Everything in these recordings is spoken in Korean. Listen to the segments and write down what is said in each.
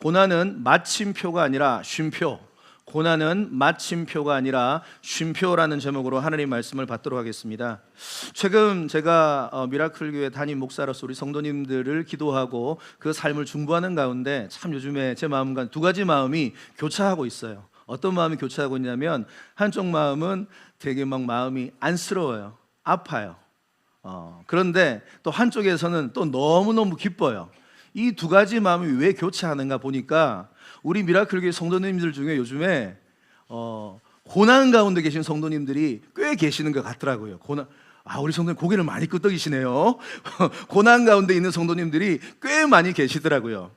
고난은 마침표가 아니라 쉼표. 고난은 마침표가 아니라 쉼표라는 제목으로 하나님 말씀을 받도록 하겠습니다. 최근 제가 미라클 교회 담임 목사로서 우리 성도님들을 기도하고 그 삶을 중보하는 가운데 참 요즘에 제 마음과 두 가지 마음이 교차하고 있어요. 어떤 마음이 교차하고 있냐면 한쪽 마음은 되게 막 마음이 안쓰러워요. 아파요. 그런데 또 한쪽에서는 또 너무너무 기뻐요. 이 두 가지 마음이 왜 교차하는가 보니까 우리 미라클 교회 성도님들 중에 요즘에 고난 가운데 계신 성도님들이 꽤 계시는 것 같더라고요. 우리 성도님 고개를 많이 끄덕이시네요. 고난 가운데 있는 성도님들이 꽤 많이 계시더라고요.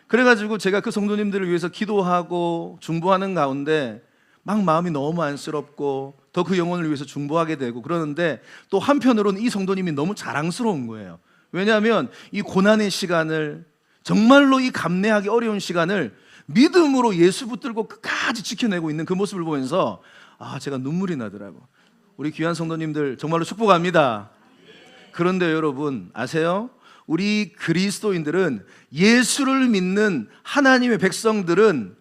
그래가지고 제가 그 성도님들을 위해서 기도하고 중보하는 가운데 막 마음이 너무 안쓰럽고 더 그 영혼을 위해서 중보하게 되고 그러는데 또 한편으로는 이 성도님이 너무 자랑스러운 거예요. 왜냐하면 이 고난의 시간을, 정말로 이 감내하기 어려운 시간을 믿음으로 예수 붙들고 끝까지 지켜내고 있는 그 모습을 보면서 제가 눈물이 나더라고. 우리 귀한 성도님들 정말로 축복합니다. 그런데 여러분 아세요? 우리 그리스도인들은, 예수를 믿는 하나님의 백성들은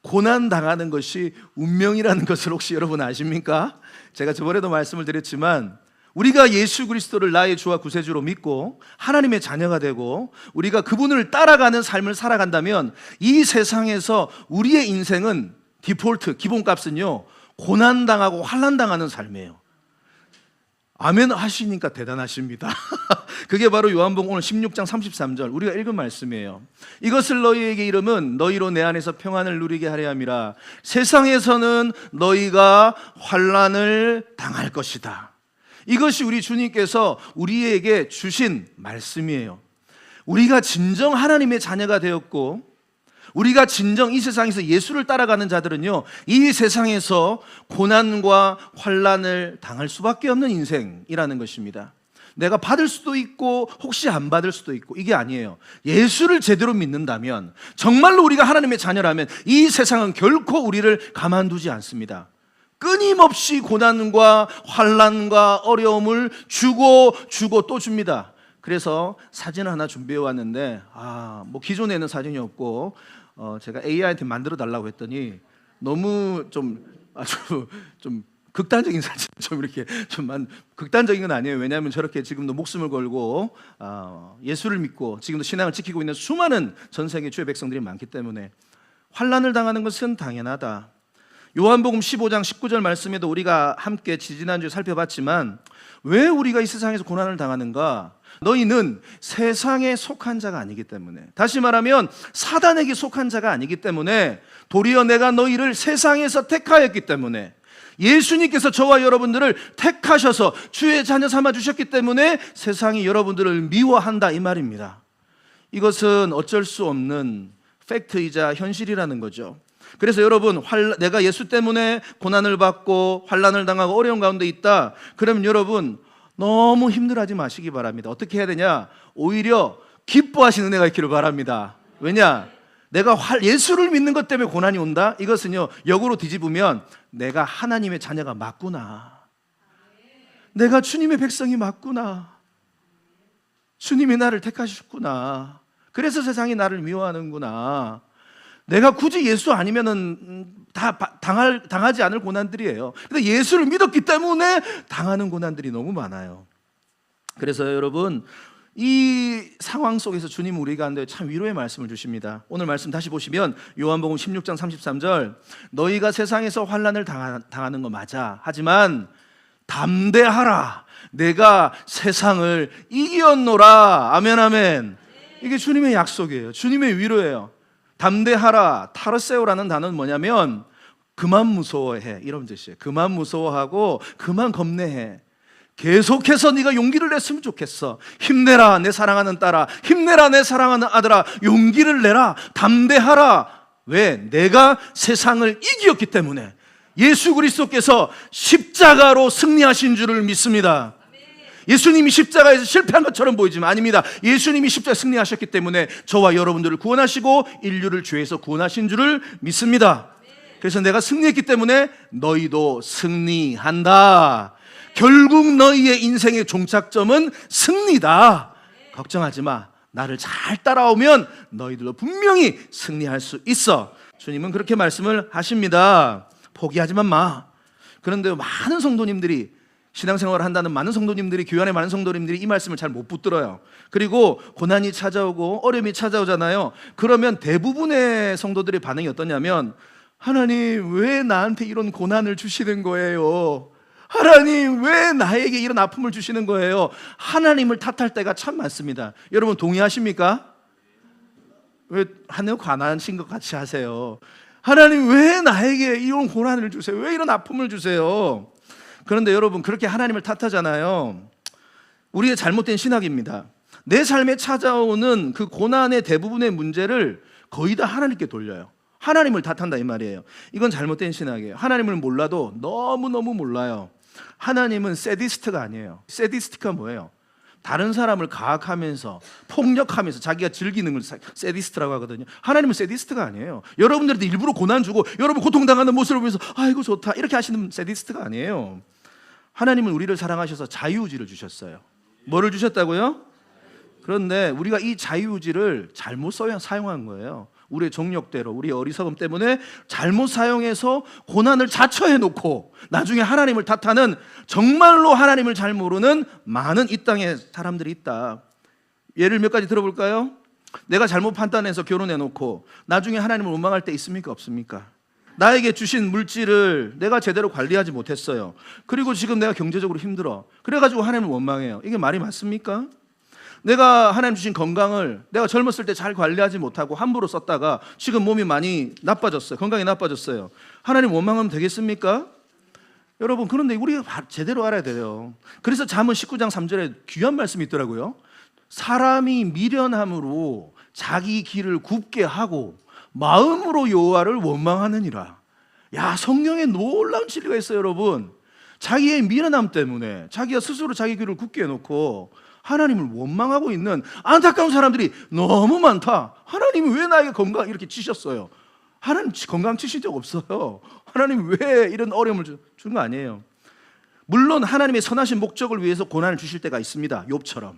고난 당하는 것이 운명이라는 것을 혹시 여러분 아십니까? 제가 저번에도 말씀을 드렸지만 우리가 예수 그리스도를 나의 주와 구세주로 믿고 하나님의 자녀가 되고 우리가 그분을 따라가는 삶을 살아간다면 이 세상에서 우리의 인생은 디폴트, 기본값은요, 고난당하고 환난당하는 삶이에요. 아멘 하시니까 대단하십니다. 그게 바로 요한복음 오늘 16장 33절 우리가 읽은 말씀이에요. 이것을 너희에게 이름은 너희로 내 안에서 평안을 누리게 하려 함이라. 세상에서는 너희가 환난을 당할 것이다. 이것이 우리 주님께서 우리에게 주신 말씀이에요. 우리가 진정 하나님의 자녀가 되었고 우리가 진정 이 세상에서 예수를 따라가는 자들은요, 이 세상에서 고난과 환난을 당할 수밖에 없는 인생이라는 것입니다. 내가 받을 수도 있고 혹시 안 받을 수도 있고, 이게 아니에요. 예수를 제대로 믿는다면, 정말로 우리가 하나님의 자녀라면 이 세상은 결코 우리를 가만두지 않습니다. 끊임없이 고난과 환난과 어려움을 주고 또 줍니다. 그래서 사진을 하나 준비해 왔는데 기존에는 사진이 없고 제가 AI한테 만들어 달라고 했더니 너무 아주 극단적인 사진, 극단적인 건 아니에요. 왜냐하면 저렇게 지금도 목숨을 걸고 예수를 믿고 지금도 신앙을 지키고 있는 수많은 전 세계 주의 백성들이 많기 때문에 환난을 당하는 것은 당연하다. 요한복음 15장 19절 말씀에도 우리가 함께 지지난주에 살펴봤지만, 왜 우리가 이 세상에서 고난을 당하는가? 너희는 세상에 속한 자가 아니기 때문에, 다시 말하면 사단에게 속한 자가 아니기 때문에, 도리어 내가 너희를 세상에서 택하였기 때문에, 예수님께서 저와 여러분들을 택하셔서 주의 자녀 삼아 주셨기 때문에 세상이 여러분들을 미워한다, 이 말입니다. 이것은 어쩔 수 없는 팩트이자 현실이라는 거죠. 그래서 여러분, 내가 예수 때문에 고난을 받고 환난을 당하고 어려운 가운데 있다, 그러면 여러분 너무 힘들어하지 마시기 바랍니다. 어떻게 해야 되냐? 오히려 기뻐하시는 은혜가 있기를 바랍니다. 왜냐? 내가 예수를 믿는 것 때문에 고난이 온다? 이것은요, 역으로 뒤집으면 내가 하나님의 자녀가 맞구나, 내가 주님의 백성이 맞구나, 주님이 나를 택하셨구나, 그래서 세상이 나를 미워하는구나, 내가 굳이 예수 아니면은 다 당하지 않을 고난들이에요. 근데 예수를 믿었기 때문에 당하는 고난들이 너무 많아요. 그래서 여러분, 이 상황 속에서 주님은 우리 가운데 참 위로의 말씀을 주십니다. 오늘 말씀 다시 보시면 요한복음 16장 33절, 너희가 세상에서 환난을 당하는 거 맞아. 하지만 담대하라, 내가 세상을 이겼노라. 아멘, 아멘. 이게 주님의 약속이에요. 주님의 위로예요. 담대하라, 타르세오라는 단어는 뭐냐면 그만 무서워해, 이런 뜻이에요. 그만 무서워하고 그만 겁내해. 계속해서 네가 용기를 냈으면 좋겠어. 힘내라 내 사랑하는 딸아, 힘내라 내 사랑하는 아들아, 용기를 내라, 담대하라. 왜? 내가 세상을 이겼기 때문에. 예수 그리스도께서 십자가로 승리하신 줄을 믿습니다. 예수님이 십자가에서 실패한 것처럼 보이지만 아닙니다. 예수님이 십자가에 승리하셨기 때문에 저와 여러분들을 구원하시고 인류를 죄에서 구원하신 줄을 믿습니다. 그래서 내가 승리했기 때문에 너희도 승리한다. 결국 너희의 인생의 종착점은 승리다. 걱정하지 마. 나를 잘 따라오면 너희들도 분명히 승리할 수 있어. 주님은 그렇게 말씀을 하십니다. 포기하지만 마. 그런데 많은 성도님들이, 신앙생활을 한다는 많은 성도님들이, 교회 안에 많은 성도님들이 이 말씀을 잘 못 붙들어요. 그리고 고난이 찾아오고 어려움이 찾아오잖아요. 그러면 대부분의 성도들의 반응이 어떠냐면, 하나님 왜 나한테 이런 고난을 주시는 거예요? 하나님 왜 나에게 이런 아픔을 주시는 거예요? 하나님을 탓할 때가 참 많습니다. 여러분 동의하십니까? 왜 하늘 관하신 것 같이 하세요? 하나님 왜 나에게 이런 고난을 주세요? 왜 이런 아픔을 주세요? 그런데 여러분 그렇게 하나님을 탓하잖아요. 우리의 잘못된 신학입니다. 내 삶에 찾아오는 그 고난의 대부분의 문제를 거의 다 하나님께 돌려요. 하나님을 탓한다 이 말이에요. 이건 잘못된 신학이에요. 하나님을 몰라도 너무너무 몰라요. 하나님은 세디스트가 아니에요. 세디스트가 뭐예요? 다른 사람을 가학하면서 폭력하면서 자기가 즐기는 걸 세디스트라고 하거든요. 하나님은 세디스트가 아니에요. 여러분들한테 일부러 고난 주고 여러분 고통당하는 모습을 보면서 아이고 좋다 이렇게 하시는 세디스트가 아니에요. 하나님은 우리를 사랑하셔서 자유의지를 주셨어요. 뭐를 주셨다고요? 그런데 우리가 이 자유의지를 잘못 사용한 거예요. 우리의 정욕대로, 우리의 어리석음 때문에 잘못 사용해서 고난을 자처해 놓고 나중에 하나님을 탓하는, 정말로 하나님을 잘 모르는 많은 이 땅에 사람들이 있다. 예를 몇 가지 들어볼까요? 내가 잘못 판단해서 결혼해 놓고 나중에 하나님을 원망할 때 있습니까? 없습니까? 나에게 주신 물질을 내가 제대로 관리하지 못했어요. 그리고 지금 내가 경제적으로 힘들어. 그래가지고 하나님을 원망해요. 이게 말이 맞습니까? 내가 하나님 주신 건강을 내가 젊었을 때 잘 관리하지 못하고 함부로 썼다가 지금 몸이 많이 나빠졌어요. 건강이 나빠졌어요. 하나님 원망하면 되겠습니까? 여러분, 그런데 우리가 제대로 알아야 돼요. 그래서 잠언 19장 3절에 귀한 말씀이 있더라고요. 사람이 미련함으로 자기 길을 굽게 하고 마음으로 여호와를 원망하느니라. 야, 성경에 놀라운 진리가 있어요, 여러분. 자기의 미련함 때문에 자기가 스스로 자기 길을 굽게 해놓고 하나님을 원망하고 있는 안타까운 사람들이 너무 많다. 하나님이 왜 나에게 건강 이렇게 치셨어요? 하나님 건강 치신 적 없어요. 하나님 왜 이런 어려움을 주는 거 아니에요. 물론 하나님의 선하신 목적을 위해서 고난을 주실 때가 있습니다. 욥처럼.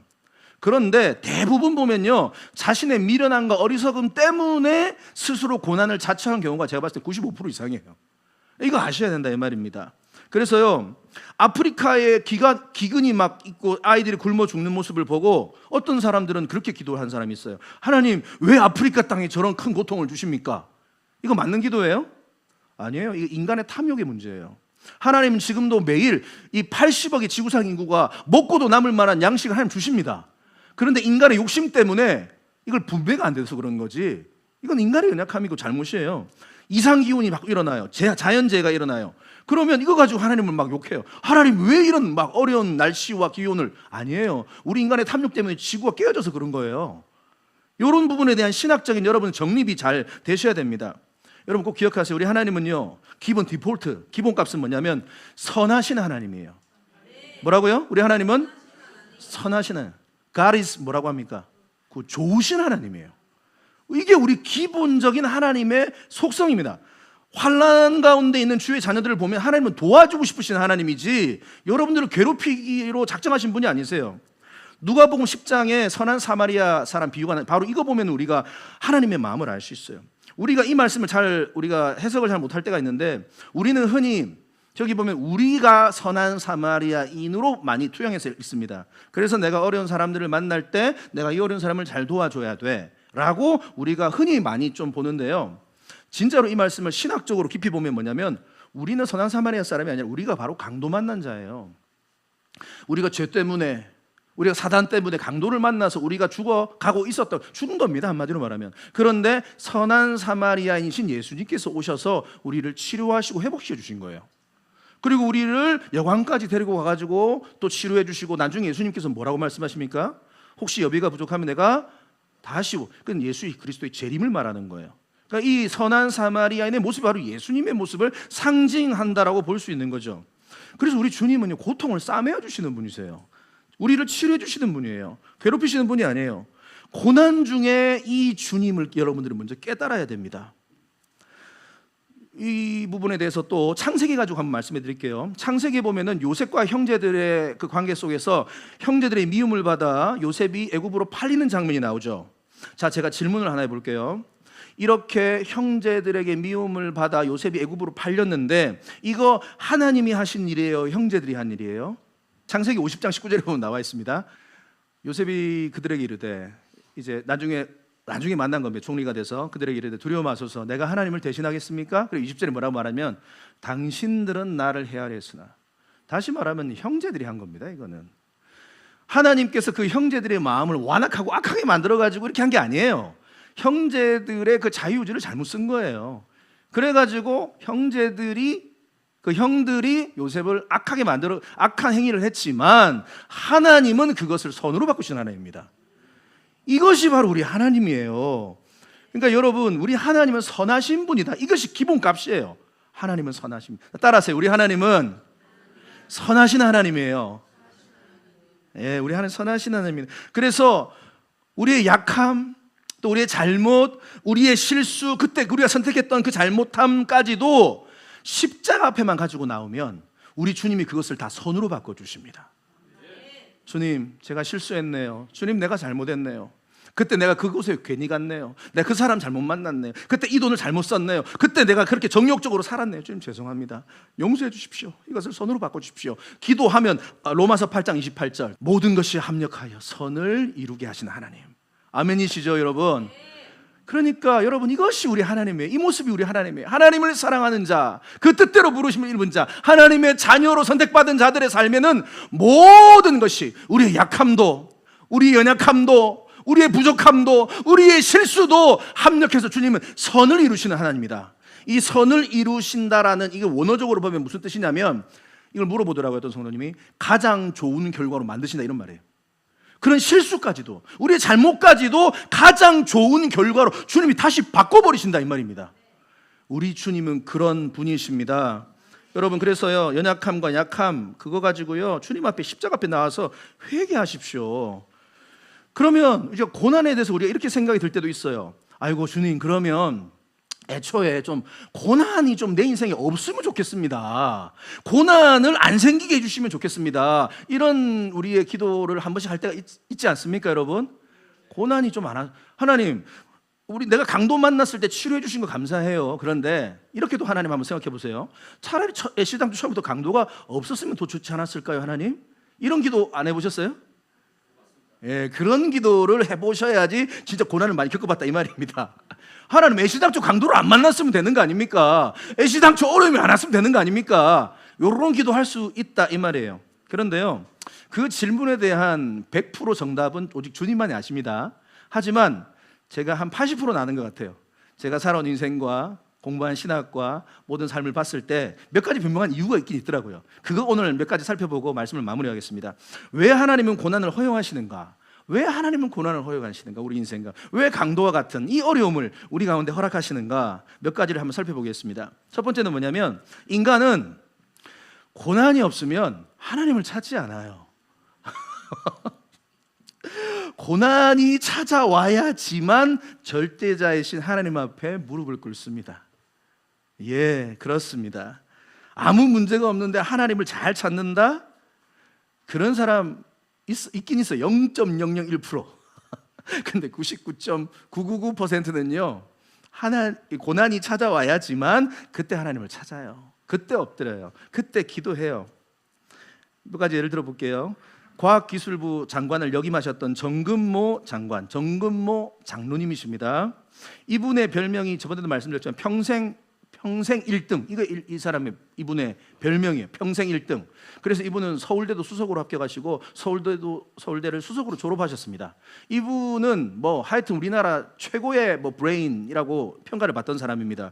그런데 대부분 보면요, 자신의 미련함과 어리석음 때문에 스스로 고난을 자처한 경우가 제가 봤을 때 95% 이상이에요. 이거 아셔야 된다 이 말입니다. 그래서요, 아프리카에 기근이 막 있고 아이들이 굶어 죽는 모습을 보고 어떤 사람들은 그렇게 기도한 사람이 있어요. 하나님 왜 아프리카 땅에 저런 큰 고통을 주십니까? 이거 맞는 기도예요? 아니에요. 이거 인간의 탐욕의 문제예요. 하나님은 지금도 매일 이 80억의 지구상 인구가 먹고도 남을 만한 양식을 하나님 주십니다. 그런데 인간의 욕심 때문에 이걸 분배가 안 돼서 그런 거지, 이건 인간의 연약함이고 잘못이에요. 이상기온이 막 일어나요. 자연재해가 일어나요. 그러면 이거 가지고 하나님을 막 욕해요. 하나님 왜 이런 막 어려운 날씨와 기온을. 아니에요. 우리 인간의 탐욕 때문에 지구가 깨어져서 그런 거예요. 이런 부분에 대한 신학적인 여러분 정립이 잘 되셔야 됩니다. 여러분 꼭 기억하세요. 우리 하나님은요, 기본 디폴트, 기본값은 뭐냐면 선하신 하나님이에요. 뭐라고요? 우리 하나님은 선하신 하나님. God is 뭐라고 합니까? 그 좋으신 하나님이에요. 이게 우리 기본적인 하나님의 속성입니다. 환난 가운데 있는 주의 자녀들을 보면 하나님은 도와주고 싶으신 하나님이지 여러분들을 괴롭히기로 작정하신 분이 아니세요. 누가복음 10장에 선한 사마리아 사람 비유가 바로 이거 보면 우리가 하나님의 마음을 알 수 있어요. 우리가 이 말씀을 우리가 해석을 잘 못할 때가 있는데, 우리는 흔히 저기 보면 우리가 선한 사마리아인으로 많이 투영해서 있습니다. 그래서 내가 어려운 사람들을 만날 때 내가 이 어려운 사람을 잘 도와줘야 돼 라고 우리가 흔히 많이 좀 보는데요, 진짜로 이 말씀을 신학적으로 깊이 보면 뭐냐면, 우리는 선한 사마리아 사람이 아니라 우리가 바로 강도 만난 자예요. 우리가 죄 때문에, 우리가 사단 때문에 강도를 만나서 우리가 죽어가고 죽은 겁니다, 한마디로 말하면. 그런데 선한 사마리아인이신 예수님께서 오셔서 우리를 치료하시고 회복시켜 주신 거예요. 그리고 우리를 여관까지 데리고 가가지고 또 치료해 주시고, 나중에 예수님께서 뭐라고 말씀하십니까? 혹시 여비가 부족하면 내가 다시, 그건 예수 그리스도의 재림을 말하는 거예요. 그러니까 이 선한 사마리아인의 모습이 바로 예수님의 모습을 상징한다라고 볼 수 있는 거죠. 그래서 우리 주님은요, 고통을 싸매어 주시는 분이세요. 우리를 치료해 주시는 분이에요. 괴롭히시는 분이 아니에요. 고난 중에 이 주님을 여러분들은 먼저 깨달아야 됩니다. 이 부분에 대해서 또 창세기 가지고 한번 말씀해 드릴게요. 창세기 보면은 요셉과 형제들의 그 관계 속에서 형제들의 미움을 받아 요셉이 애굽으로 팔리는 장면이 나오죠. 자, 제가 질문을 하나 해볼게요. 이렇게 형제들에게 미움을 받아 요셉이 애굽으로 팔렸는데 이거 하나님이 하신 일이에요? 형제들이 한 일이에요? 창세기 50장 19절에 보면 나와 있습니다. 요셉이 그들에게 이르되, 이제 나중에 만난 겁니다. 총리가 돼서 그들에게 이르되 두려워 마소서, 내가 하나님을 대신하겠습니까? 그리고 20절에 뭐라고 말하면 당신들은 나를 헤아렸으나, 다시 말하면 형제들이 한 겁니다. 이거는 하나님께서 그 형제들의 마음을 완악하고 악하게 만들어가지고 이렇게 한 게 아니에요. 형제들의 그 자유의지를 잘못 쓴 거예요. 그래가지고 형들이 요셉을 악하게 만들어 악한 행위를 했지만 하나님은 그것을 선으로 바꾸신 하나님입니다. 이것이 바로 우리 하나님이에요. 그러니까 여러분, 우리 하나님은 선하신 분이다. 이것이 기본값이에요. 하나님은 선하신 분. 따라하세요. 우리 하나님은 선하신 하나님이에요. 예, 우리 하나님 선하신 하나님입니다. 그래서 우리의 약함, 또 우리의 잘못, 우리의 실수, 그때 우리가 선택했던 그 잘못함까지도 십자가 앞에만 가지고 나오면 우리 주님이 그것을 다 선으로 바꿔주십니다. 주님, 제가 실수했네요. 주님, 내가 잘못했네요. 그때 내가 그곳에 괜히 갔네요. 내가 그 사람 잘못 만났네요. 그때 이 돈을 잘못 썼네요. 그때 내가 그렇게 정욕적으로 살았네요. 주님, 죄송합니다. 용서해 주십시오. 이것을 선으로 바꿔주십시오. 기도하면 로마서 8장 28절, 모든 것이 합력하여 선을 이루게 하시는 하나님. 아멘이시죠, 여러분? 그러니까 여러분, 이것이 우리 하나님이에요. 이 모습이 우리 하나님이에요. 하나님을 사랑하는 자, 그 뜻대로 부르심을 입은 자, 하나님의 자녀로 선택받은 자들의 삶에는 모든 것이, 우리의 약함도, 우리의 연약함도, 우리의 부족함도, 우리의 실수도 합력해서 주님은 선을 이루시는 하나님입니다. 이 선을 이루신다라는, 이게 원어적으로 보면 무슨 뜻이냐면, 이걸 물어보더라고요. 어떤 성도님이 가장 좋은 결과로 만드신다, 이런 말이에요. 그런 실수까지도, 우리의 잘못까지도 가장 좋은 결과로 주님이 다시 바꿔버리신다, 이 말입니다. 우리 주님은 그런 분이십니다. 여러분, 그래서요, 연약함과 약함, 그거 가지고요, 주님 앞에, 십자가 앞에 나와서 회개하십시오. 그러면 이제 고난에 대해서 우리가 이렇게 생각이 들 때도 있어요. 아이고, 주님, 그러면 애초에 좀 고난이 좀 내 인생에 없으면 좋겠습니다. 고난을 안 생기게 해주시면 좋겠습니다. 이런 우리의 기도를 한 번씩 할 때가 있지 않습니까, 여러분? 고난이 좀 안 하나님, 내가 강도 만났을 때 치료해 주신 거 감사해요. 그런데 이렇게도 하나님 한번 생각해 보세요. 차라리 애시당초 처음부터 강도가 없었으면 더 좋지 않았을까요, 하나님? 이런 기도 안 해보셨어요? 예, 그런 기도를 해보셔야지 진짜 고난을 많이 겪어봤다, 이 말입니다. 하나님, 애시당초 강도를 안 만났으면 되는 거 아닙니까? 애시당초 어려움이 안 왔으면 되는 거 아닙니까? 이런 기도 할 수 있다, 이 말이에요. 그런데요, 그 질문에 대한 100% 정답은 오직 주님만이 아십니다. 하지만 제가 한 80% 아는 것 같아요. 제가 살아온 인생과 공부한 신학과 모든 삶을 봤을 때 몇 가지 분명한 이유가 있긴 있더라고요. 그거 오늘 몇 가지 살펴보고 말씀을 마무리하겠습니다. 왜 하나님은 고난을 허용하시는가? 왜 하나님은 고난을 허용하시는가? 우리 인생과 왜 강도와 같은 이 어려움을 우리 가운데 허락하시는가? 몇 가지를 한번 살펴보겠습니다. 첫 번째는 뭐냐면, 인간은 고난이 없으면 하나님을 찾지 않아요. 고난이 찾아와야지만 절대자이신 하나님 앞에 무릎을 꿇습니다. 예, 그렇습니다. 아무 문제가 없는데 하나님을 잘 찾는다? 그런 사람 있긴 있어요. 0.001%. 근데 99.999%는요, 고난이 찾아와야지만 그때 하나님을 찾아요. 그때 엎드려요. 그때 기도해요. 몇 가지 예를 들어 볼게요. 과학기술부 장관을 역임하셨던 정근모 장관, 정근모 장로님이십니다. 이분의 별명이 저번에도 말씀드렸지만 평생 1등. 이거 이 사람의, 이분의 별명이에요. 평생 1등. 그래서 이분은 서울대도 수석으로 합격하시고 서울대를 수석으로 졸업하셨습니다. 이분은 하여튼 우리나라 최고의 브레인이라고 평가를 받던 사람입니다.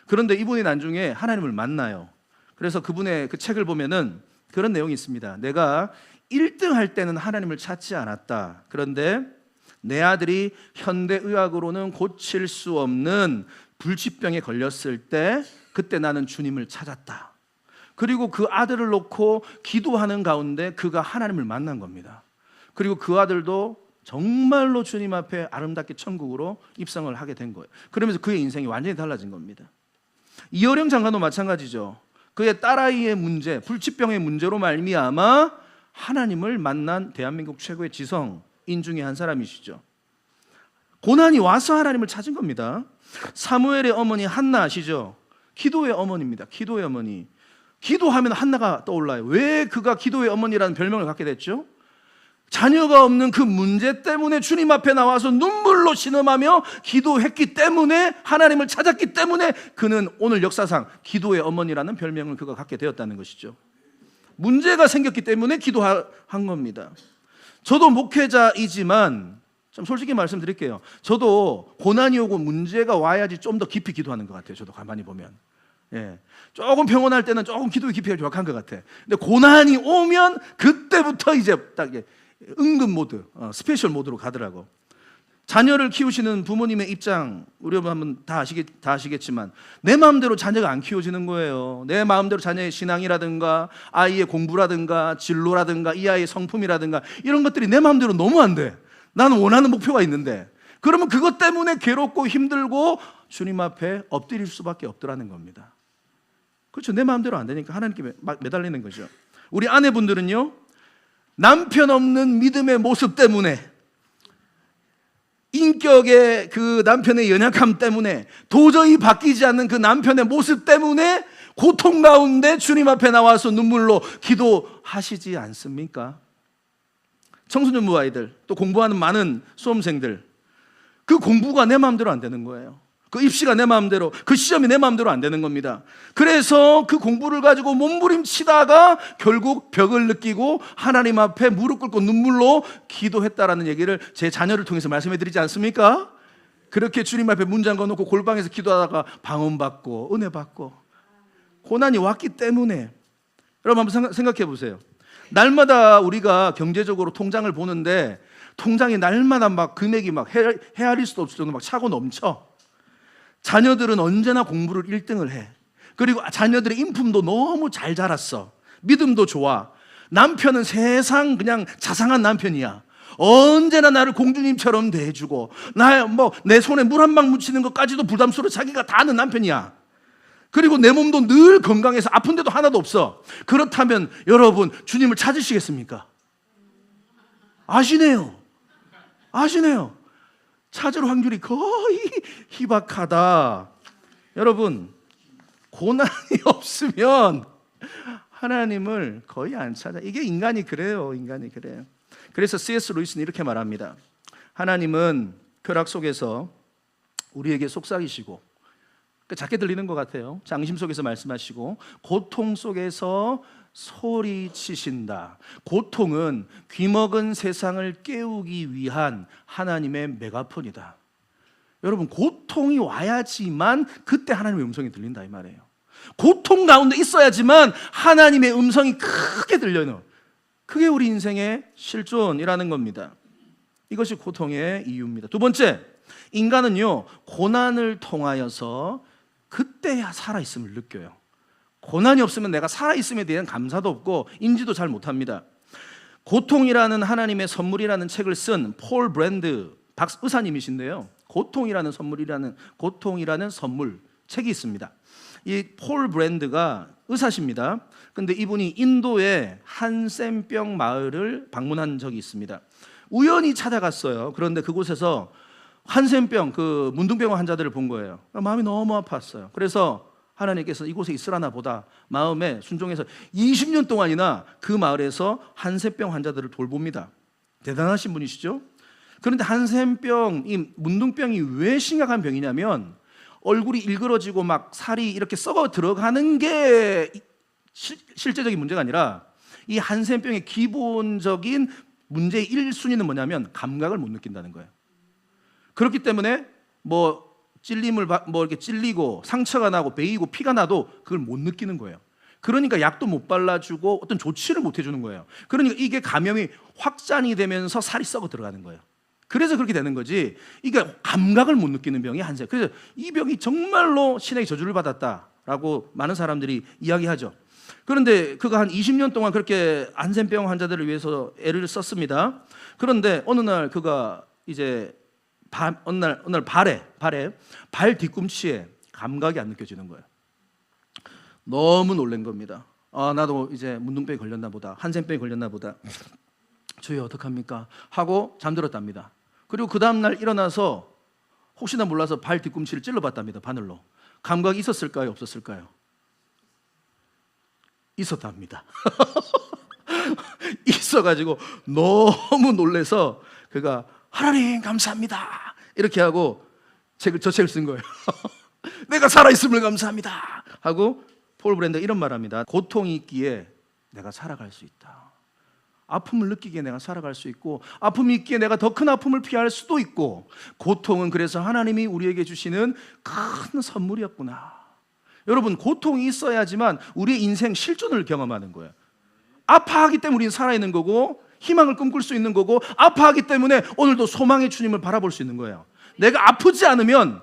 그런데 이분이 나중에 하나님을 만나요. 그래서 그분의 그 책을 보면은 그런 내용이 있습니다. 내가 1등 할 때는 하나님을 찾지 않았다. 그런데 내 아들이 현대의학으로는 고칠 수 없는 불치병에 걸렸을 때 그때 나는 주님을 찾았다. 그리고 그 아들을 놓고 기도하는 가운데 그가 하나님을 만난 겁니다. 그리고 그 아들도 정말로 주님 앞에 아름답게 천국으로 입성을 하게 된 거예요. 그러면서 그의 인생이 완전히 달라진 겁니다. 이어령 장관도 마찬가지죠. 그의 딸아이의 문제, 불치병의 문제로 말미암아 하나님을 만난 대한민국 최고의 지성인 중에 한 사람이시죠. 고난이 와서 하나님을 찾은 겁니다. 사무엘의 어머니 한나 아시죠? 기도의 어머니입니다. 기도의 어머니. 기도하면 한나가 떠올라요. 왜 그가 기도의 어머니라는 별명을 갖게 됐죠? 자녀가 없는 그 문제 때문에 주님 앞에 나와서 눈물로 신음하며 기도했기 때문에, 하나님을 찾았기 때문에 그는 오늘 역사상 기도의 어머니라는 별명을 그가 갖게 되었다는 것이죠. 문제가 생겼기 때문에 기도한 겁니다. 저도 목회자이지만 좀 솔직히 말씀드릴게요. 저도 고난이 오고 문제가 와야지 좀 더 깊이 기도하는 것 같아요. 저도 가만히 보면. 조금 평온할 때는 조금 기도의 깊이가 조악한 것 같아. 근데 고난이 오면 그때부터 이제 딱 응급 모드, 스페셜 모드로 가더라고. 자녀를 키우시는 부모님의 입장, 우리 여러분 다 아시겠지만 내 마음대로 자녀가 안 키워지는 거예요. 내 마음대로 자녀의 신앙이라든가 아이의 공부라든가 진로라든가 이 아이의 성품이라든가 이런 것들이 내 마음대로 너무 안 돼. 나는 원하는 목표가 있는데, 그러면 그것 때문에 괴롭고 힘들고 주님 앞에 엎드릴 수밖에 없더라는 겁니다. 그렇죠. 내 마음대로 안 되니까 하나님께 매달리는 거죠. 우리 아내분들은요, 남편 없는 믿음의 모습 때문에, 인격의 그 남편의 연약함 때문에, 도저히 바뀌지 않는 그 남편의 모습 때문에 고통 가운데 주님 앞에 나와서 눈물로 기도하시지 않습니까? 청소년부 아이들, 또 공부하는 많은 수험생들, 그 공부가 내 마음대로 안 되는 거예요. 그 입시가 내 마음대로, 그 시험이 내 마음대로 안 되는 겁니다. 그래서 그 공부를 가지고 몸부림치다가 결국 벽을 느끼고 하나님 앞에 무릎 꿇고 눈물로 기도했다라는 얘기를 제 자녀를 통해서 말씀해 드리지 않습니까? 그렇게 주님 앞에 문 잠궈 놓고 골방에서 기도하다가 방언받고 은혜 받고, 고난이 왔기 때문에. 여러분 한번 생각해 보세요. 날마다 우리가 경제적으로 통장을 보는데 통장이 날마다 막 금액이 막 헤아릴 수도 없을 정도로 막 차고 넘쳐. 자녀들은 언제나 공부를 1등을 해. 그리고 자녀들의 인품도 너무 잘 자랐어. 믿음도 좋아. 남편은 세상 그냥 자상한 남편이야. 언제나 나를 공주님처럼 대해주고, 내 손에 물 한 방 묻히는 것까지도 부담스러워 자기가 다 하는 남편이야. 그리고 내 몸도 늘 건강해서 아픈 데도 하나도 없어. 그렇다면 여러분, 주님을 찾으시겠습니까? 아시네요. 찾을 확률이 거의 희박하다. 여러분, 고난이 없으면 하나님을 거의 안 찾아. 이게 인간이 그래요. 그래서 C.S. 루이스는 이렇게 말합니다. 하나님은 쾌락 속에서 우리에게 속삭이시고, 작게 들리는 것 같아요. 장심 속에서 말씀하시고, 고통 속에서 소리치신다. 고통은 귀먹은 세상을 깨우기 위한 하나님의 메가폰이다. 여러분, 고통이 와야지만 그때 하나님의 음성이 들린다 이 말이에요. 고통 가운데 있어야지만 하나님의 음성이 크게 들려요. 그게 우리 인생의 실존이라는 겁니다. 이것이 고통의 이유입니다. 두 번째, 인간은요, 고난을 통하여서 그때야 살아있음을 느껴요. 고난이 없으면 내가 살아있음에 대한 감사도 없고 인지도 잘 못합니다. 고통이라는 하나님의 선물이라는 책을 쓴 폴 브랜드 의사님이신데요, 고통이라는 선물 책이 있습니다. 이 폴 브랜드가 의사십니다. 근데 이분이 인도의 한센병 마을을 방문한 적이 있습니다. 우연히 찾아갔어요. 그런데 그곳에서 한센병, 그 문둥병 환자들을 본 거예요. 마음이 너무 아팠어요. 그래서 하나님께서 이곳에 있으라나 보다 마음에 순종해서 20년 동안이나 그 마을에서 한센병 환자들을 돌봅니다. 대단하신 분이시죠? 그런데 한센병, 이 문둥병이 왜 심각한 병이냐면, 얼굴이 일그러지고 막 살이 이렇게 썩어 들어가는 게 실제적인 문제가 아니라, 이 한센병의 기본적인 문제의 1순위는 뭐냐면 감각을 못 느낀다는 거예요. 그렇기 때문에 이렇게 찔리고 상처가 나고 베이고 피가 나도 그걸 못 느끼는 거예요. 그러니까 약도 못 발라주고 어떤 조치를 못 해주는 거예요. 그러니까 이게 감염이 확산이 되면서 살이 썩어 들어가는 거예요. 그래서 그렇게 되는 거지, 이게 감각을 못 느끼는 병이 한센. 그래서 이 병이 정말로 신에게 저주를 받았다라고 많은 사람들이 이야기하죠. 그런데 그가 한 20년 동안 그렇게 한센병 환자들을 위해서 애를 썼습니다. 그런데 어느 날 그가 이제 어느 날 발에 발 뒤꿈치에 감각이 안 느껴지는 거예요. 너무 놀란 겁니다. 나도 이제 문둥병에 걸렸나 보다, 한센병에 걸렸나 보다. 주여 어떡합니까? 하고 잠들었답니다. 그리고 그 다음날 일어나서 혹시나 몰라서 발 뒤꿈치를 찔러봤답니다. 바늘로. 감각이 있었을까요? 없었을까요? 있었답니다. 있어가지고 너무 놀래서 그가 하나님 감사합니다 이렇게 하고 저 책을 쓴 거예요. 내가 살아있음을 감사합니다 하고 폴 브랜드가 이런 말합니다. 고통이 있기에 내가 살아갈 수 있다. 아픔을 느끼기에 내가 살아갈 수 있고, 아픔이 있기에 내가 더 큰 아픔을 피할 수도 있고, 고통은 그래서 하나님이 우리에게 주시는 큰 선물이었구나. 여러분, 고통이 있어야지만 우리의 인생 실존을 경험하는 거예요. 아파하기 때문에 우리는 살아있는 거고, 희망을 꿈꿀 수 있는 거고, 아파하기 때문에 오늘도 소망의 주님을 바라볼 수 있는 거예요. 내가 아프지 않으면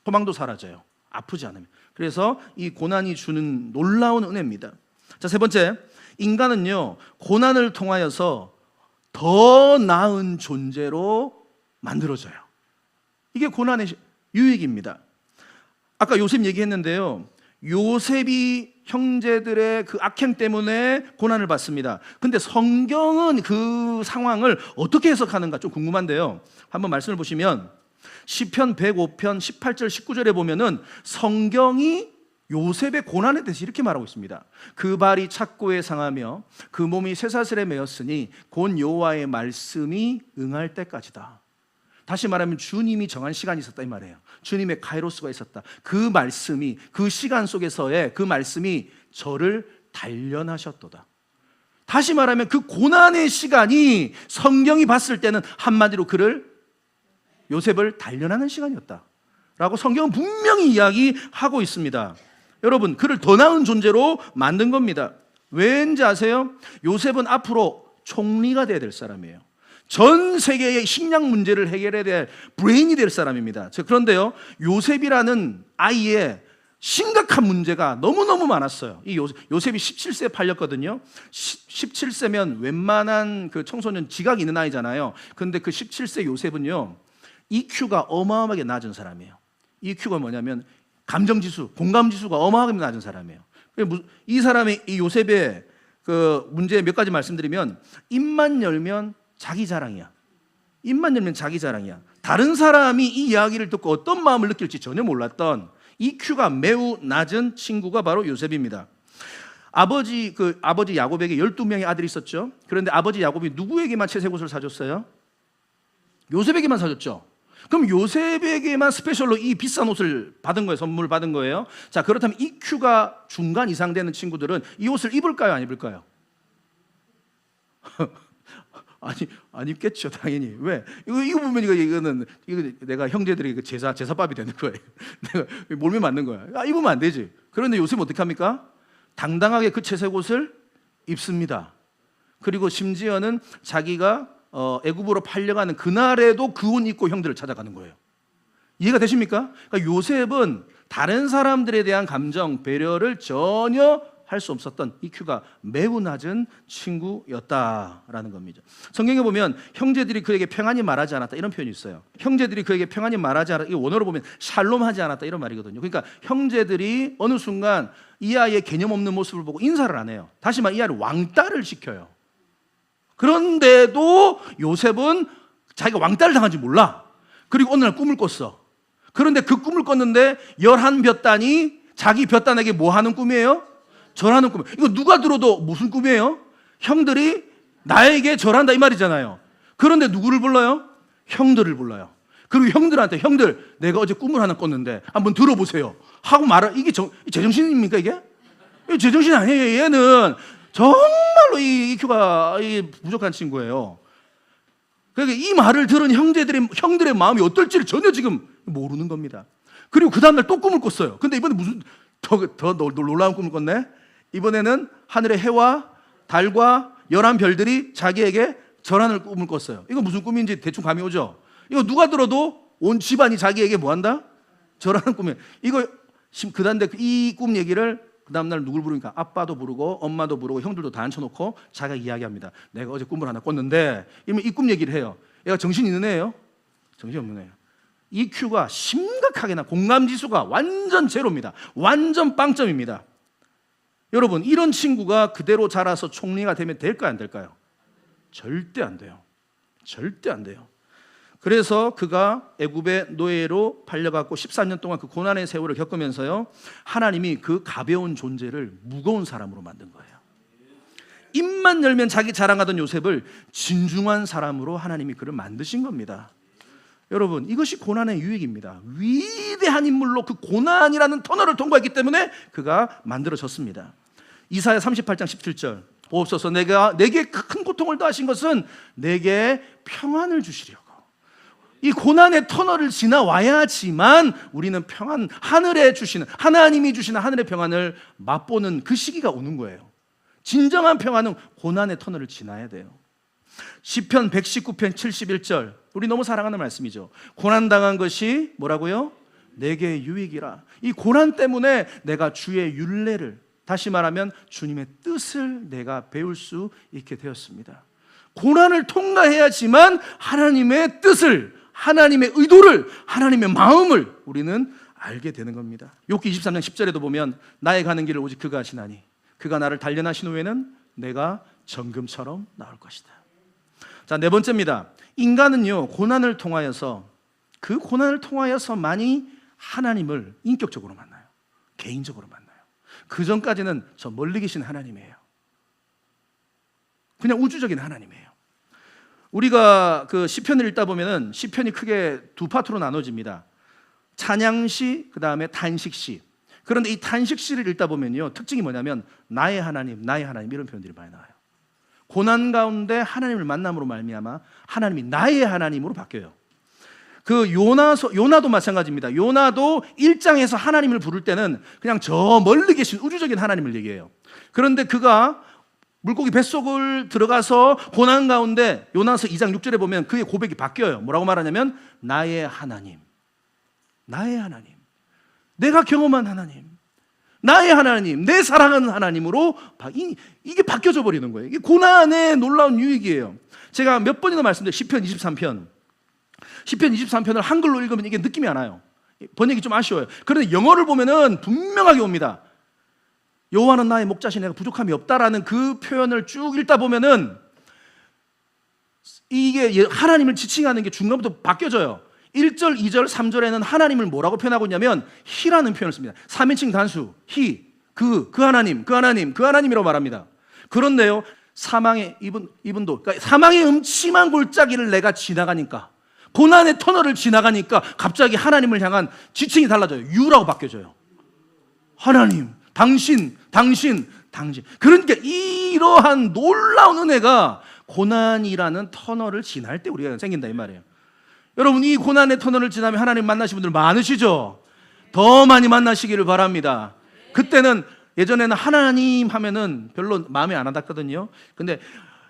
소망도 사라져요. 아프지 않으면. 그래서 이 고난이 주는 놀라운 은혜입니다. 자, 세 번째, 인간은요 고난을 통하여서 더 나은 존재로 만들어져요. 이게 고난의 유익입니다. 아까 요셉 얘기했는데요, 요셉이 형제들의 그 악행 때문에 고난을 받습니다. 근데 성경은 그 상황을 어떻게 해석하는가 좀 궁금한데요, 한번 말씀을 보시면 시편 105편 18절 19절에 보면은 성경이 요셉의 고난에 대해서 이렇게 말하고 있습니다. 그 발이 착고에 상하며 그 몸이 쇠사슬에 매였으니 곧 여호와의 말씀이 응할 때까지다. 다시 말하면 주님이 정한 시간이 있었다 이 말이에요. 주님의 카이로스가 있었다. 그 말씀이, 그 시간 속에서의 그 말씀이 저를 단련하셨도다. 다시 말하면 그 고난의 시간이 성경이 봤을 때는 한마디로 요셉을 단련하는 시간이었다 라고 성경은 분명히 이야기하고 있습니다. 여러분, 그를 더 나은 존재로 만든 겁니다. 왠지 아세요? 요셉은 앞으로 총리가 돼야 될 사람이에요. 전 세계의 식량 문제를 해결해야 될 브레인이 될 사람입니다. 그런데요, 요셉이라는 아이의 심각한 문제가 너무너무 많았어요. 이 요셉이 17세에 팔렸거든요. 17세면 웬만한 그 청소년 지각이 있는 나이잖아요. 그런데 그 17세 요셉은요, EQ가 어마어마하게 낮은 사람이에요. EQ가 뭐냐면 감정지수, 공감지수가 어마어마하게 낮은 사람이에요. 이 사람의, 이 요셉의 그 문제 몇 가지 말씀드리면, 입만 열면 자기 자랑이야. 입만 열면 자기 자랑이야. 다른 사람이 이 이야기를 듣고 어떤 마음을 느낄지 전혀 몰랐던 EQ가 매우 낮은 친구가 바로 요셉입니다. 아버지 야곱에게 12명의 아들이 있었죠. 그런데 아버지 야곱이 누구에게만 채색 옷을 사줬어요? 요셉에게만 사줬죠. 그럼 요셉에게만 스페셜로 이 비싼 옷을 받은 거예요? 선물 받은 거예요? 자, 그렇다면 EQ가 중간 이상 되는 친구들은 이 옷을 입을까요? 안 입을까요? 안 입겠죠, 당연히. 왜? 이거 보면 이거 내가 형제들이 제사밥이 되는 거예요. 내가 몰매 맞는 거야. 입으면 안 되지. 그런데 요셉은 어떻게 합니까? 당당하게 그 채색 옷을 입습니다. 그리고 심지어는 자기가 애굽으로 팔려가는 그날에도 그 옷 입고 형들을 찾아가는 거예요. 이해가 되십니까? 그러니까 요셉은 다른 사람들에 대한 감정, 배려를 전혀 할 수 없었던 EQ가 매우 낮은 친구였다라는 겁니다. 성경에 보면 형제들이 그에게 평안히 말하지 않았다 이런 표현이 있어요. 형제들이 그에게 평안히 말하지 않았다, 이 원어로 보면 샬롬하지 않았다 이런 말이거든요. 그러니까 형제들이 어느 순간 이 아이의 개념 없는 모습을 보고 인사를 안 해요. 다시 말해 이 아이를 왕따를 시켜요. 그런데도 요셉은 자기가 왕따를 당한지 몰라. 그리고 어느 날 꿈을 꿨어. 그런데 그 꿈을 꿨는데 11볕단이 자기 볕단에게 뭐 하는 꿈이에요? 절하는 꿈이에요. 이거 누가 들어도 무슨 꿈이에요? 형들이 나에게 절한다 이 말이잖아요. 그런데 누구를 불러요? 형들을 불러요. 그리고 형들한테 형들 내가 어제 꿈을 하나 꿨는데 한번 들어보세요 하고 말을. 이게 제정신입니까 이게? 이게 제정신이 아니에요. 얘는 정말로 이 EQ가 부족한 친구예요. 그러니까 이 말을 들은 형들의 마음이 어떨지를 전혀 지금 모르는 겁니다. 그리고 그 다음날 또 꿈을 꿨어요. 근데 이번에 무슨 더 놀라운 꿈을 꿨네? 이번에는 하늘의 해와 달과 11별들이 자기에게 절하는 꿈을 꿨어요. 이거 무슨 꿈인지 대충 감이 오죠? 이거 누가 들어도 온 집안이 자기에게 뭐 한다? 절하는 꿈이에요. 이거 그다음에 이 꿈 얘기를 그 다음날 누굴 부르니까 아빠도 부르고 엄마도 부르고 형들도 다 앉혀놓고 자기가 이야기합니다. 내가 어제 꿈을 하나 꿨는데 이러면 이 꿈 얘기를 해요. 얘가 정신 있는 애예요? 정신 없는 애예요. EQ가 심각하게나 공감지수가 완전 제로입니다. 완전 빵점입니다. 여러분, 이런 친구가 그대로 자라서 총리가 되면 될까요, 안 될까요? 절대 안 돼요. 절대 안 돼요. 그래서 그가 애굽의 노예로 팔려갖고 13년 동안 그 고난의 세월을 겪으면서요, 하나님이 그 가벼운 존재를 무거운 사람으로 만든 거예요. 입만 열면 자기 자랑하던 요셉을 진중한 사람으로 하나님이 그를 만드신 겁니다. 여러분, 이것이 고난의 유익입니다. 위대한 인물로 그 고난이라는 터널을 통과했기 때문에 그가 만들어졌습니다. 이사야 38장 17절, 보옵소서, 내게 큰 고통을 더하신 것은 내게 평안을 주시려고. 이 고난의 터널을 지나와야지만 우리는 평안, 하늘에 주시는, 하나님이 주시는 하늘의 평안을 맛보는 그 시기가 오는 거예요. 진정한 평안은 고난의 터널을 지나야 돼요. 시편 119편 71절, 우리 너무 사랑하는 말씀이죠. 고난당한 것이 뭐라고요? 내게 유익이라. 이 고난 때문에 내가 주의 율례를, 다시 말하면 주님의 뜻을 내가 배울 수 있게 되었습니다. 고난을 통과해야지만 하나님의 뜻을, 하나님의 의도를, 하나님의 마음을 우리는 알게 되는 겁니다. 욥기 23장 10절에도 보면 나의 가는 길을 오직 그가 아시나니 그가 나를 단련하신 후에는 내가 정금처럼 나올 것이다. 자, 네 번째입니다. 인간은요, 고난을 통하여서, 그 고난을 통하여서만이 하나님을 인격적으로 만나요. 개인적으로 만나요. 그 전까지는 저 멀리 계신 하나님이에요. 그냥 우주적인 하나님이에요. 우리가 그 시편을 읽다 보면은 시편이 크게 두 파트로 나눠집니다. 찬양시, 그 다음에 단식시. 그런데 이 단식시를 읽다 보면요, 특징이 뭐냐면 나의 하나님, 나의 하나님, 이런 표현들이 많이 나와요. 고난 가운데 하나님을 만남으로 말미암아 하나님이 나의 하나님으로 바뀌어요. 그 요나도 마찬가지입니다. 요나도 1장에서 하나님을 부를 때는 그냥 저 멀리 계신 우주적인 하나님을 얘기해요. 그런데 그가 물고기 뱃속을 들어가서 고난 가운데 요나서 2장 6절에 보면 그의 고백이 바뀌어요. 뭐라고 말하냐면 나의 하나님, 나의 하나님, 내가 경험한 하나님, 나의 하나님, 내 사랑하는 하나님으로 이게 바뀌어져 버리는 거예요. 이게 고난의 놀라운 유익이에요. 제가 몇 번이나 말씀드린 시편 23편을 한글로 읽으면 이게 느낌이 안 와요. 번역이 좀 아쉬워요. 그런데 영어를 보면은 분명하게 옵니다. 여호와는 나의 목자시 내가 부족함이 없다라는 그 표현을 쭉 읽다 보면은 이게 하나님을 지칭하는 게 중간부터 바뀌어져요. 1절, 2절, 3절에는 하나님을 뭐라고 표현하고 있냐면 He라는 표현을 씁니다. 3인칭 단수, He, 그 하나님, 그 하나님, 그 하나님이라고 말합니다. 그런데요, 이분도 그러니까 사망의 음침한 골짜기를 내가 지나가니까, 고난의 터널을 지나가니까 갑자기 하나님을 향한 지칭이 달라져요. You라고 바뀌어져요. 하나님, 당신. 그러니까 이러한 놀라운 은혜가 고난이라는 터널을 지날 때 우리가 생긴다 이 말이에요. 여러분, 이 고난의 터널을 지나면 하나님 만나신 분들 많으시죠? 더 많이 만나시기를 바랍니다. 그때는, 예전에는 하나님 하면은 별로 마음에 안 와닿거든요. 근데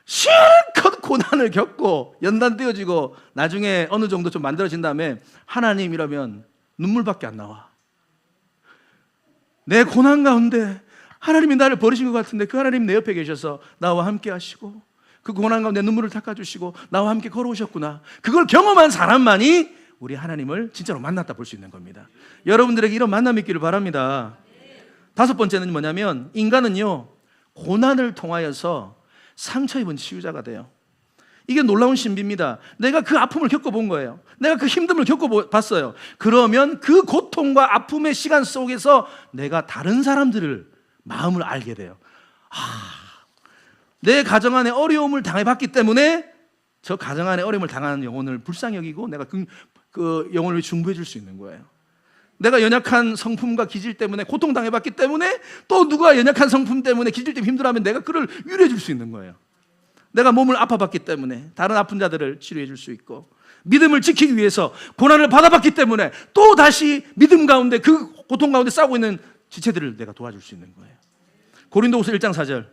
실컷 고난을 겪고 연단 떼어지고 나중에 어느 정도 좀 만들어진 다음에 하나님 이러면 눈물밖에 안 나와. 내 고난 가운데 하나님이 나를 버리신 것 같은데 그 하나님 내 옆에 계셔서 나와 함께 하시고 그 고난 가운데 눈물을 닦아주시고 나와 함께 걸어오셨구나. 그걸 경험한 사람만이 우리 하나님을 진짜로 만났다 볼 수 있는 겁니다. 여러분들에게 이런 만남이 있기를 바랍니다. 다섯 번째는 뭐냐면 인간은요, 고난을 통하여서 상처 입은 치유자가 돼요. 이게 놀라운 신비입니다. 내가 그 아픔을 겪어본 거예요. 내가 그 힘듦을 겪어봤어요. 그러면 그 고통과 아픔의 시간 속에서 내가 다른 사람들을 마음을 알게 돼요. 내 가정 안에 어려움을 당해봤기 때문에 저 가정 안에 어려움을 당하는 영혼을 불쌍히 여기고 내가 그 영혼을 중보해 줄 수 있는 거예요. 내가 연약한 성품과 기질 때문에 고통당해봤기 때문에 또 누가 연약한 성품 때문에 기질 때문에 힘들어하면 내가 그를 위로해 줄 수 있는 거예요. 내가 몸을 아파봤기 때문에 다른 아픈 자들을 치료해 줄 수 있고, 믿음을 지키기 위해서 고난을 받아봤기 때문에 또 다시 믿음 가운데 그 고통 가운데 싸우고 있는 지체들을 내가 도와줄 수 있는 거예요. 고린도후서 1장 4절,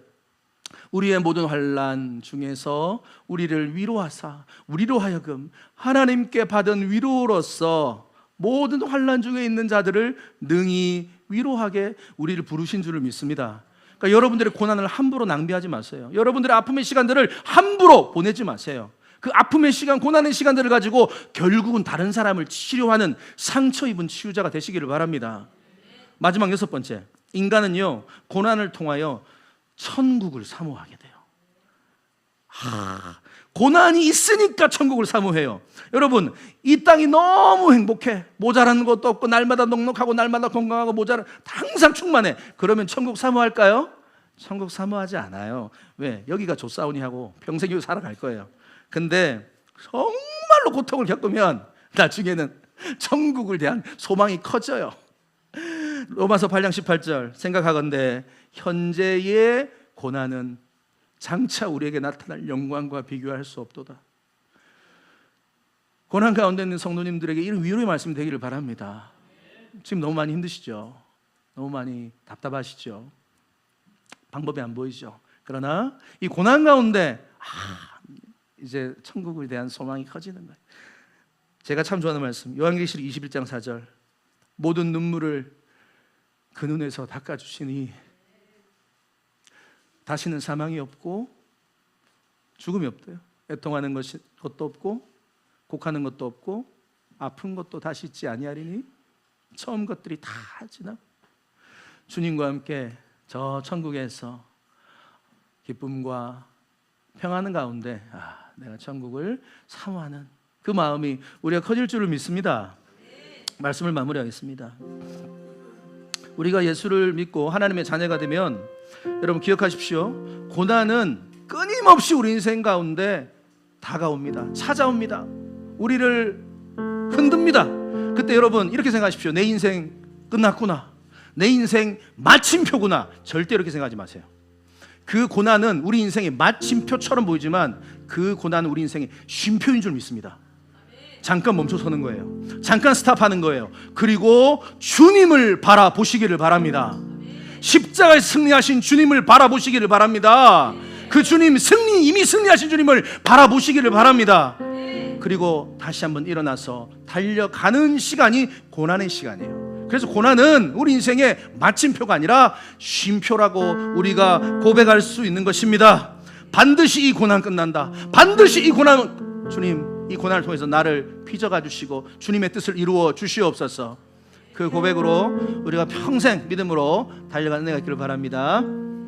우리의 모든 환난 중에서 우리를 위로하사 우리로 하여금 하나님께 받은 위로로서 모든 환난 중에 있는 자들을 능히 위로하게 우리를 부르신 줄을 믿습니다. 그러니까 여러분들의 고난을 함부로 낭비하지 마세요. 여러분들의 아픔의 시간들을 함부로 보내지 마세요. 그 아픔의 시간, 고난의 시간들을 가지고 결국은 다른 사람을 치료하는 상처 입은 치유자가 되시기를 바랍니다. 마지막 여섯 번째, 인간은요, 고난을 통하여 천국을 사모하게 돼요. 고난이 있으니까 천국을 사모해요. 여러분, 이 땅이 너무 행복해. 모자란 것도 없고 날마다 넉넉하고 날마다 건강하고 항상 충만해. 그러면 천국 사모할까요? 천국 사모하지 않아요. 왜? 여기가 좋사오니 하고 평생 여기 살아갈 거예요. 근데 정말로 고통을 겪으면 나중에는 천국을 대한 소망이 커져요. 로마서 8장 18절, 생각하건대 현재의 고난은 장차 우리에게 나타날 영광과 비교할 수 없도다. 고난 가운데 있는 성도님들에게 이런 위로의 말씀 되기를 바랍니다. 지금 너무 많이 힘드시죠? 너무 많이 답답하시죠? 방법이 안 보이죠? 그러나 이 고난 가운데 이제 천국에 대한 소망이 커지는 거예요. 제가 참 좋아하는 말씀, 요한계시록 21장 4절, 모든 눈물을 그 눈에서 닦아주시니 다시는 사망이 없고 죽음이 없대요. 애통하는 것도 없고 곡하는 것도 없고 아픈 것도 다시 있지 아니하리니 처음 것들이 다 지나 주님과 함께 저 천국에서 기쁨과 평안한 가운데 내가 천국을 사모하는 그 마음이 우리가 커질 줄을 믿습니다. 말씀을 마무리하겠습니다. 우리가 예수를 믿고 하나님의 자녀가 되면 여러분 기억하십시오. 고난은 끊임없이 우리 인생 가운데 다가옵니다. 찾아옵니다. 우리를 흔듭니다. 그때 여러분 이렇게 생각하십시오. 내 인생 끝났구나. 내 인생 마침표구나. 절대 이렇게 생각하지 마세요. 그 고난은 우리 인생의 마침표처럼 보이지만 그 고난은 우리 인생의 쉼표인 줄 믿습니다. 잠깐 멈춰서는 거예요. 잠깐 스탑하는 거예요. 그리고 주님을 바라보시기를 바랍니다. 십자가에 승리하신 주님을 바라보시기를 바랍니다. 그 주님 이미 승리하신 주님을 바라보시기를 바랍니다. 그리고 다시 한번 일어나서 달려가는 시간이 고난의 시간이에요. 그래서 고난은 우리 인생의 마침표가 아니라 쉼표라고 우리가 고백할 수 있는 것입니다. 반드시 이 고난 끝난다. 반드시 이 고난, 주님 이 고난을 통해서 나를 빚어가 주시고 주님의 뜻을 이루어 주시옵소서. 그 고백으로 우리가 평생 믿음으로 달려가는 은혜가 있기를 바랍니다.